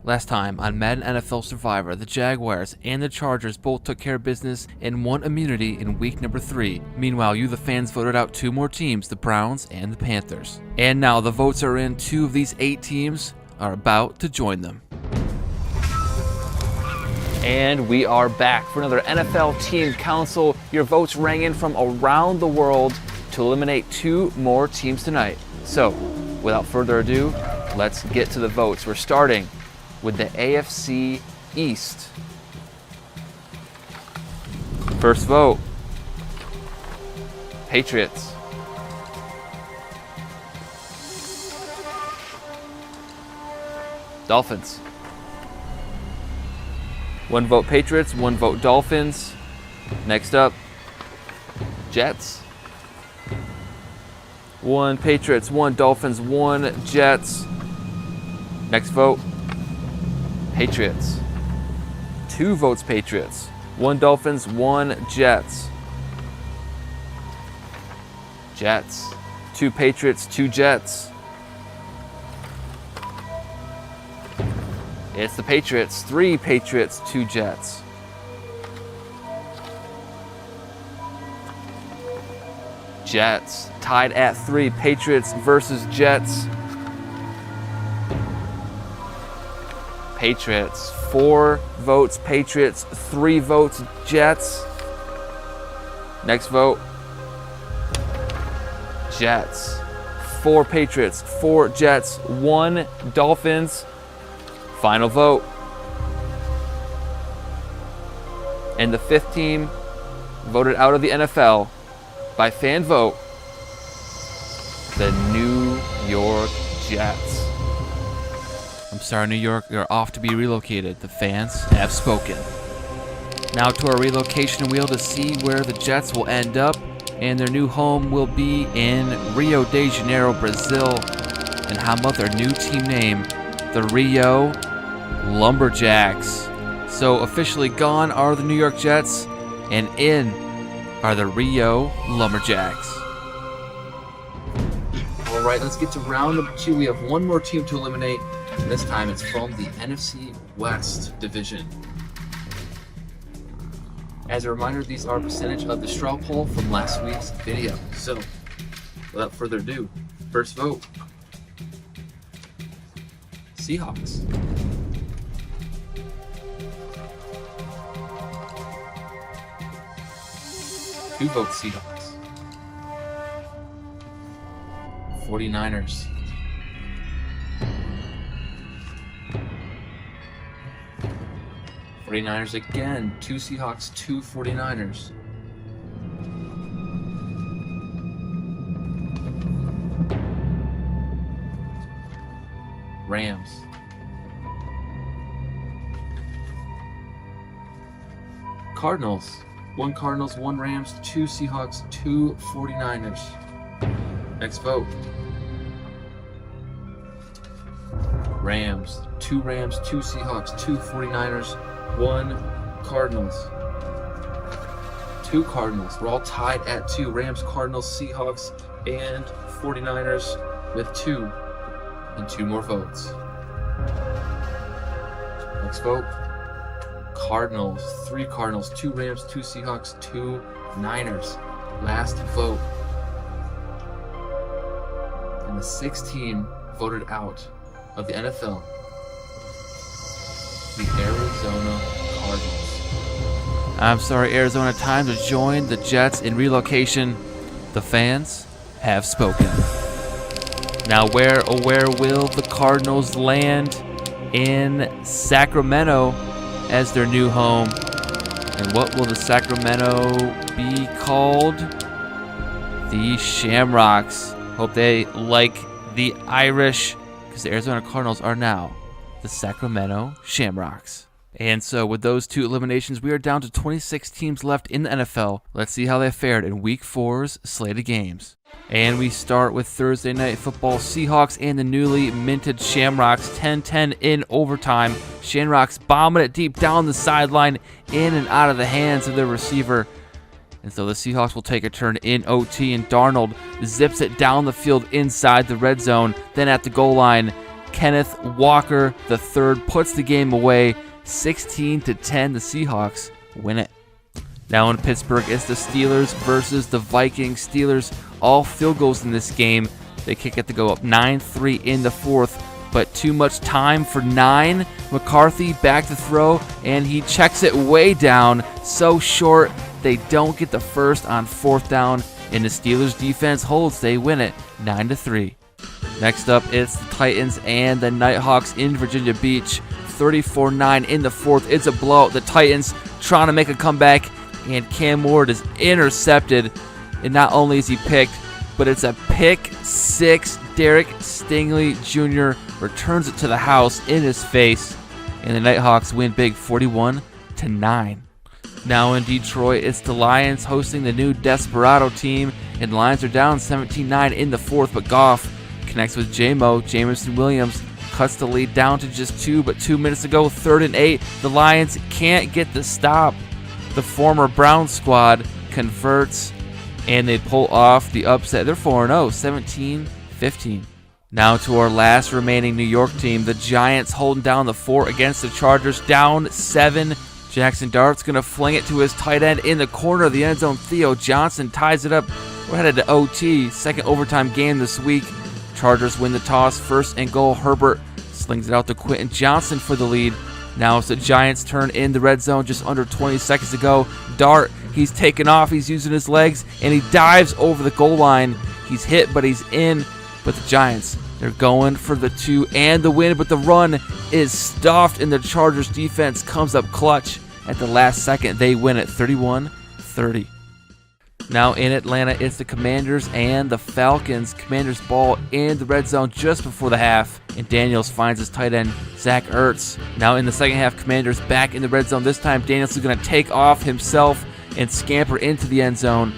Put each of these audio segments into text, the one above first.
Last time on Madden NFL Survivor, the Jaguars and the Chargers both took care of business and won immunity in week number 3. Meanwhile, you the fans voted out 2 more teams, the Browns and the Panthers. And now the votes are in. 2 of these 8 teams are about to join them. And we are back for another NFL Team Council. Your votes rang in from around the world to eliminate 2 more teams tonight. So, without further ado, let's get to the votes. We're starting with the AFC East. First vote, Patriots. Dolphins. 1 vote Patriots, 1 vote Dolphins. Next up, Jets. 1 Patriots, 1 Dolphins, 1 Jets. Next vote, Patriots. 2 votes Patriots, 1 Dolphins, 1 Jets. Jets. 2 Patriots, 2 Jets. It's the Patriots. 3 Patriots, 2 Jets. Jets tied at 3. Patriots versus Jets. Patriots. 4 votes Patriots, 3 votes Jets. Next vote, Jets. 4 Patriots, 4 Jets, 1 Dolphins. Final vote. And the 5th team voted out of the NFL by fan vote, the New York Jets. I'm sorry, New York, you're off to be relocated. The fans have spoken. Now to our relocation wheel to see where the Jets will end up, and their new home will be in Rio de Janeiro, Brazil. And how about their new team name, the Rio Lumberjacks? So officially gone are the New York Jets, and in are the Rio Lumberjacks. All right, let's get to round number 2. We have 1 more team to eliminate. This time it's from the NFC West division. As a reminder, these are a percentage of the straw poll from last week's video. So, without further ado, first vote, Seahawks. Two votes Seahawks. 49ers. Again, 2 Seahawks, 2 49ers. Rams. Cardinals. 1 Cardinals, 1 Rams, 2 Seahawks, 2 49ers. Next vote. Rams. 2 Rams, 2 Seahawks, 2 49ers, 1 Cardinals. 2 Cardinals. We're all tied at 2. Rams, Cardinals, Seahawks, and 49ers with 2. And 2 more votes. Next vote. Cardinals. 3 Cardinals, 2 Rams, 2 Seahawks, 2 Niners. Last vote. And the 6th team voted out of the NFL. The Arizona Cardinals. I'm sorry, Arizona, time to join the Jets in relocation. The fans have spoken. Now where will the Cardinals land? In Sacramento as their new home. And what will the Sacramento be called? The Shamrocks. Hope they like the Irish, because the Arizona Cardinals are now the Sacramento Shamrocks. And so with those 2 eliminations, we are down to 26 teams left in the NFL. Let's see how they fared in Week 4's slate of games. And we start with Thursday Night Football. Seahawks and the newly minted Shamrocks, 10-10 in overtime. Shamrocks bombing it deep down the sideline, in and out of the hands of their receiver. And so the Seahawks will take a turn in OT, and Darnold zips it down the field inside the red zone. Then at the goal line, Kenneth Walker III puts the game away 16-10. The Seahawks win it. Now in Pittsburgh, it's the Steelers versus the Vikings. Steelers all field goals in this game. They kick it to go up 9-3 in the fourth, but too much time for 9. McCarthy back to throw, and he checks it way down, so short. They don't get the first on fourth down, and the Steelers defense holds. They win it 9-3. Next up, it's the Titans and the Nighthawks in Virginia Beach. 34-9 in the fourth. It's a blowout. The Titans trying to make a comeback, and Cam Ward is intercepted. And not only is he picked, but it's a pick six. Derek Stingley Jr. returns it to the house in his face, and the Nighthawks win big 41-9. Now in Detroit, it's the Lions hosting the new Desperado team, and the Lions are down 17-9 in the fourth, but Goff connects with Jameson Williams, cuts the lead down to just 2, but 2 minutes ago, 3rd and 8, the Lions can't get the stop. The former Browns squad converts, and they pull off the upset. They're 4-0, 17-15. Now to our last remaining New York team, the Giants holding down the fort against the Chargers, down 7. Jackson Dart's going to fling it to his tight end in the corner of the end zone. Theo Johnson ties it up. We're headed to OT, second overtime game this week. Chargers win the toss, 1st and goal. Herbert slings it out to Quentin Johnson for the lead. Now it's the Giants' turn in the red zone, just under 20 seconds to go. Dart, he's taken off, he's using his legs, and he dives over the goal line. He's hit, but he's in. But the Giants, they're going for the 2 and the win, but the run is stuffed, and the Chargers defense comes up clutch at the last second. They win it 31-30. Now in Atlanta, it's the Commanders and the Falcons. Commanders ball in the red zone just before the half, and Daniels finds his tight end, Zach Ertz. Now in the second half, Commanders back in the red zone. This time, Daniels is going to take off himself and scamper into the end zone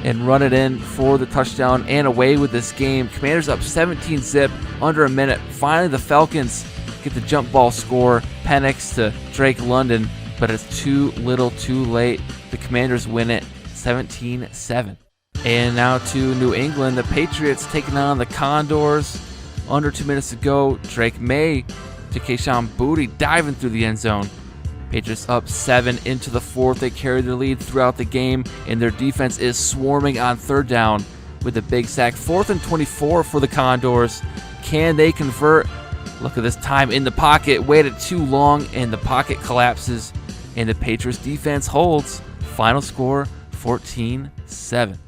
and run it in for the touchdown and away with this game. Commanders up 17-zip, under a minute. Finally, the Falcons get the jump ball score. Penix to Drake London, but it's too little too late. The Commanders win it 17-7. And now to New England, the Patriots taking on the Condors. Under 2 minutes to go, Drake May to Kayshon Boutte diving through the end zone. Patriots up 7 into the fourth. They carry their lead throughout the game, and their defense is swarming on 3rd down with a big sack. 4th and 24 for the Condors. Can they convert? Look at this time in the pocket. Waited too long, and the pocket collapses, and the Patriots defense holds. Final score 14-7.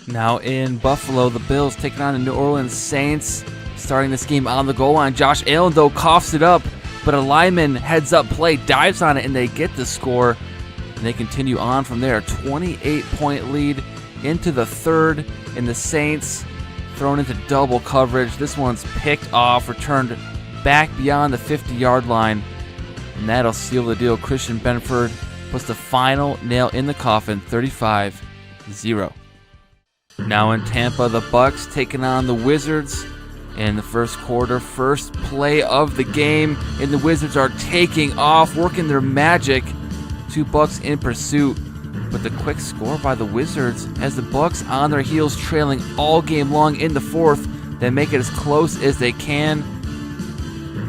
Now in Buffalo, the Bills taking on the New Orleans Saints. Starting this game on the goal line, Josh Allen though coughs it up, but a lineman heads up play, dives on it, and they get the score. And they continue on from there. 28-point lead into the third, and the Saints thrown into double coverage. This one's picked off, returned back beyond the 50-yard line, and that'll seal the deal. Christian Benford puts the final nail in the coffin, 35-0. Now in Tampa, the Bucks taking on the Wizards in the first quarter. First play of the game, and the Wizards are taking off, working their magic. 2 Bucks in pursuit, but the quick score by the Wizards has the Bucks on their heels, trailing all game long in the fourth. They make it as close as they can,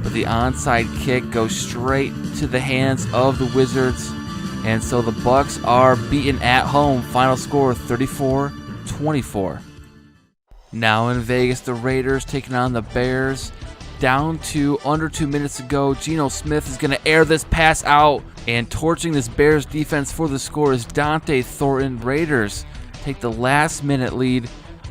but the onside kick goes straight to the hands of the Wizards, and so the Bucks are beaten at home. Final score 34-24. Now in Vegas, the Raiders taking on the Bears. Down to under 2 minutes to go. Geno Smith is going to air this pass out, and torching this Bears defense for the score is Dante Thornton. Raiders take the last-minute lead,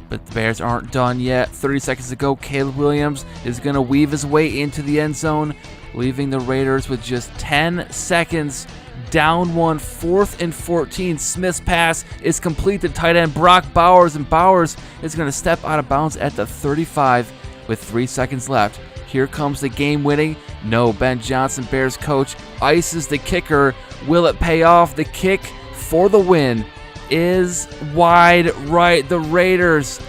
but the Bears aren't done yet. 30 seconds to go. Caleb Williams is going to weave his way into the end zone, leaving the Raiders with just 10 seconds. Down 1, 4th and 14. Smith's pass is complete to tight end Brock Bowers, and Bowers is going to step out of bounds at the 35 with 3 seconds left. Here comes the game-winning. No, Ben Johnson, Bears coach, ices the kicker. Will it pay off? The kick for the win is wide right. The Raiders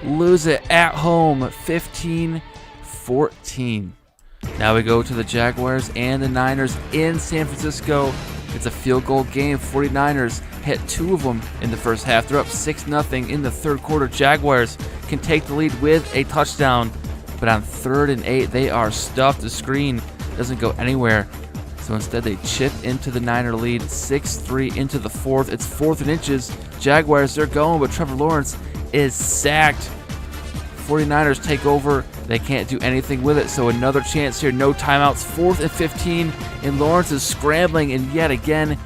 lose it at home, 15-14. Now we go to the Jaguars and the Niners in San Francisco. It's a field goal game. 49ers hit 2 of them in the first half. They're up 6-0 in the third quarter. Jaguars can take the lead with a touchdown, but on 3rd and 8, they are stuffed. The screen doesn't go anywhere. So instead, they chip into the Niner lead, 6-3 into the 4th. It's 4th and inches. Jaguars, they're going, but Trevor Lawrence is sacked. 49ers take over. They can't do anything with it, so another chance here. No timeouts. 4th and 15, and Lawrence is scrambling, and yet again,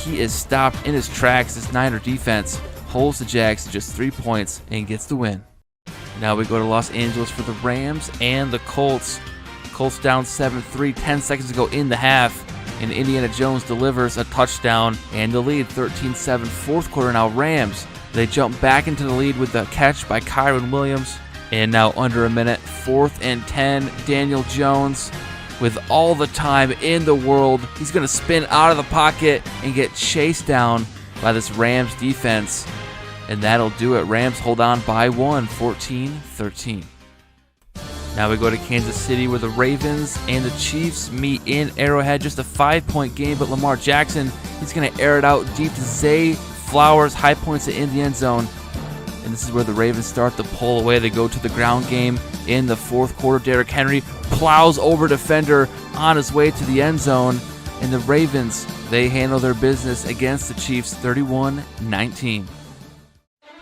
he is stopped in his tracks. This Niner defense holds the Jags to just 3 points and gets the win. Now we go to Los Angeles for the Rams and the Colts. Colts down 7-3, 10 seconds to go in the half, and Indiana Jones delivers a touchdown and the lead 13-7. 4th quarter now, Rams. They jump back into the lead with the catch by Kyron Williams. And now under a minute, 4th and 10, Daniel Jones with all the time in the world. He's going to spin out of the pocket and get chased down by this Rams defense. And that'll do it. Rams hold on by 1, 14-13. Now we go to Kansas City where the Ravens and the Chiefs meet in Arrowhead. Just a 5-point game, but Lamar Jackson, he's going to air it out deep to Zay Flowers. High points it in the end zone. And this is where the Ravens start to pull away. They go to the ground game in the 4th quarter. Derrick Henry plows over defender on his way to the end zone. And the Ravens, they handle their business against the Chiefs 31-19.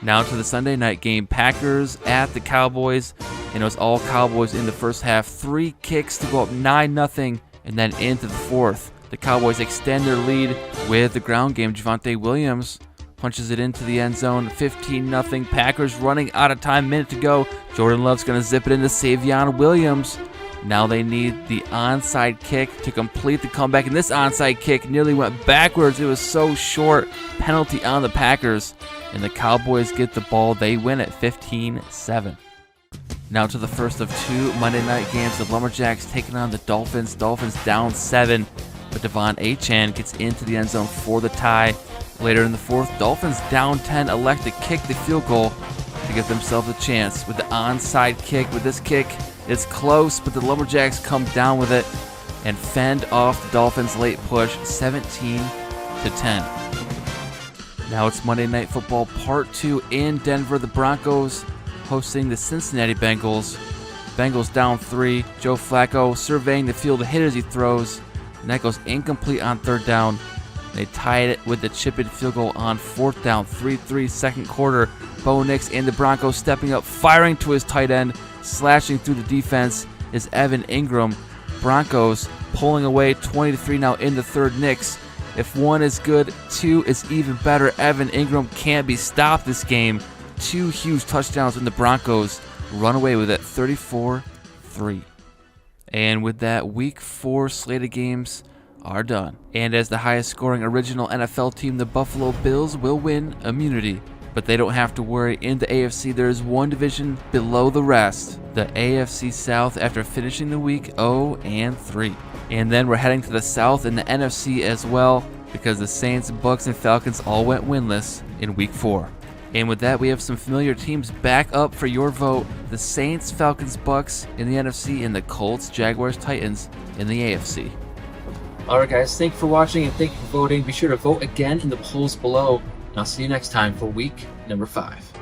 Now to the Sunday night game. Packers at the Cowboys. And it was all Cowboys in the first half. 3 kicks to go up 9-0 and then into the 4th. The Cowboys extend their lead with the ground game. Javonte Williams punches it into the end zone. 15-0. Packers running out of time. Minute to go. Jordan Love's going to zip it into Savion Williams. Now they need the onside kick to complete the comeback. And this onside kick nearly went backwards. It was so short. Penalty on the Packers. And the Cowboys get the ball. They win it 15-7. Now to the first of 2 Monday night games. The Lumberjacks taking on the Dolphins. Dolphins down 7. But Devon Achane gets into the end zone for the tie. Later in the 4th, Dolphins down 10 elect to kick the field goal to give themselves a chance with the onside kick. With this kick, it's close, but the Lumberjacks come down with it and fend off the Dolphins' late push 17-10. Now it's Monday Night Football Part 2 in Denver. The Broncos hosting the Cincinnati Bengals. Bengals down 3. Joe Flacco surveying the field to hit as he throws, and that goes incomplete on 3rd down. They tied it with the chip-in field goal on 4th down. 3-3 second quarter. Bo Nix and the Broncos stepping up, firing to his tight end, slashing through the defense is Evan Ingram. Broncos pulling away 20-3 now in the 3rd. Nix, if 1 is good, 2 is even better. Evan Ingram can't be stopped this game. 2 huge touchdowns and the Broncos run away with it 34-3. And with that, Week 4 slate of games are done. And as the highest scoring original NFL team, the Buffalo Bills will win immunity. But they don't have to worry. In the AFC, there is one division below the rest, the AFC South, after finishing the week 0-3. And then we're heading to the South in the NFC as well, because the Saints, Bucks, and Falcons all went winless in Week 4. And with that, we have some familiar teams back up for your vote. The Saints, Falcons, Bucks in the NFC, and the Colts, Jaguars, Titans in the AFC. Alright guys, thank you for watching and thank you for voting. Be sure to vote again in the polls below. And I'll see you next time for week number 5.